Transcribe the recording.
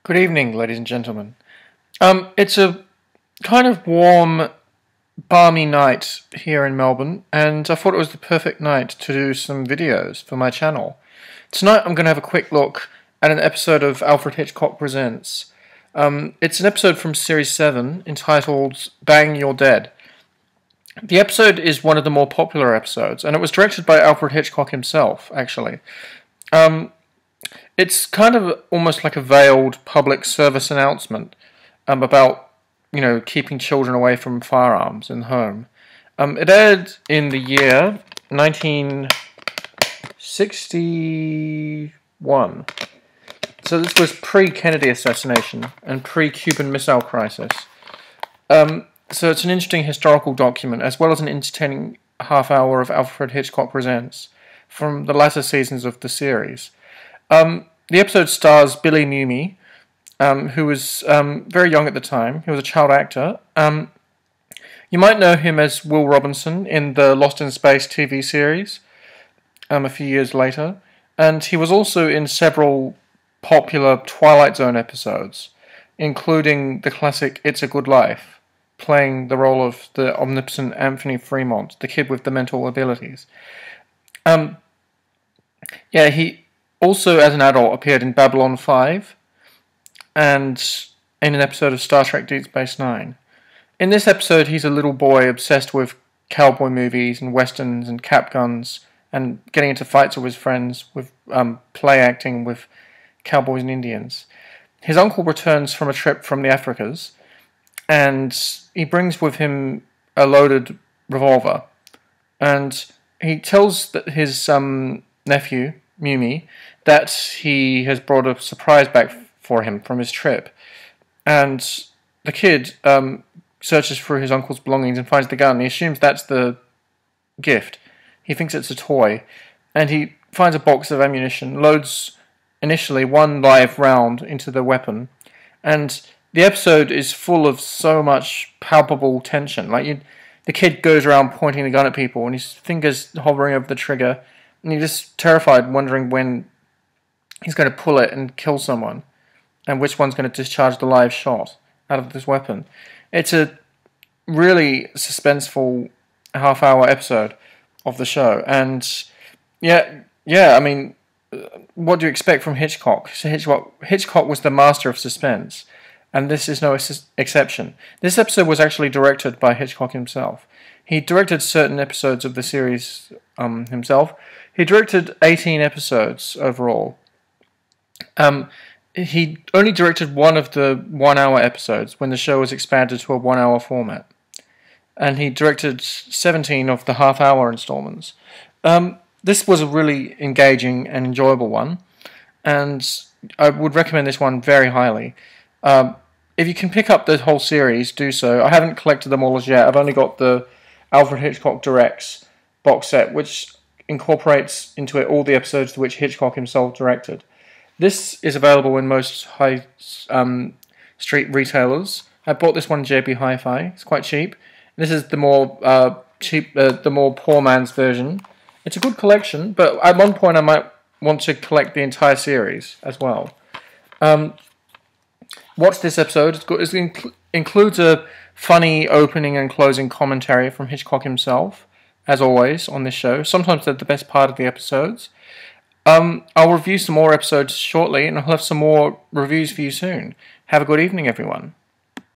Good evening, ladies and gentlemen. It's a kind of warm, balmy night here in Melbourne, and I thought it was the perfect night to do some videos for my channel. Tonight I'm going to have a quick look at an episode of Alfred Hitchcock Presents. It's an episode from Series 7 entitled Bang, You're Dead. The episode is one of the more popular episodes, and it was directed by Alfred Hitchcock himself, actually. It's kind of almost like a veiled public service announcement about, keeping children away from firearms in the home. It aired in the year 1961. So this was pre-Kennedy assassination and pre-Cuban Missile Crisis. So it's an interesting historical document, as well as an entertaining half hour of Alfred Hitchcock Presents from the latter seasons of the series. The episode stars Billy Mumy, who was very young at the time. He was a child actor. You might know him as Will Robinson in the Lost in Space TV series a few years later. And he was also in several popular Twilight Zone episodes, including the classic It's a Good Life, playing the role of the omnipotent Anthony Fremont, the kid with the mental abilities. He also, as an adult, appeared in Babylon 5 and in an episode of Star Trek Deep Space Nine. In this episode, he's a little boy obsessed with cowboy movies and westerns and cap guns and getting into fights with his friends, with play acting with cowboys and Indians. His uncle returns from a trip from the Africas, and he brings with him a loaded revolver. And he tells his nephew, Mumy, that he has brought a surprise back for him from his trip. And the kid searches through his uncle's belongings and finds the gun. He assumes that's the gift. He thinks it's a toy. And he finds a box of ammunition, loads initially one live round into the weapon. And the episode is full of so much palpable tension. The kid goes around pointing the gun at people and his fingers hovering over the trigger. And you're just terrified, wondering when he's going to pull it and kill someone, and which one's going to discharge the live shot out of this weapon. It's a really suspenseful half-hour episode of the show, and what do you expect from Hitchcock? So Hitchcock was the master of suspense, and this is no exception. This episode was actually directed by Hitchcock himself. He directed certain episodes of the series himself. He directed 18 episodes overall. He only directed one of the 1 hour episodes when the show was expanded to a 1 hour format. And he directed 17 of the half hour installments. This was a really engaging and enjoyable one, and I would recommend this one very highly. If you can pick up the whole series, do so. I haven't collected them all as yet. I've only got the Alfred Hitchcock Directs box set, which incorporates into it all the episodes to which Hitchcock himself directed. This is available in most high street retailers. I bought this one in JB Hi-Fi. It's quite cheap. This is the more the more poor man's version. It's a good collection, but at one point I might want to collect the entire series as well. Watch this episode. It includes a funny opening and closing commentary from Hitchcock himself, as always, on this show. Sometimes they're the best part of the episodes. I'll review some more episodes shortly, and I'll have some more reviews for you soon. Have a good evening, everyone.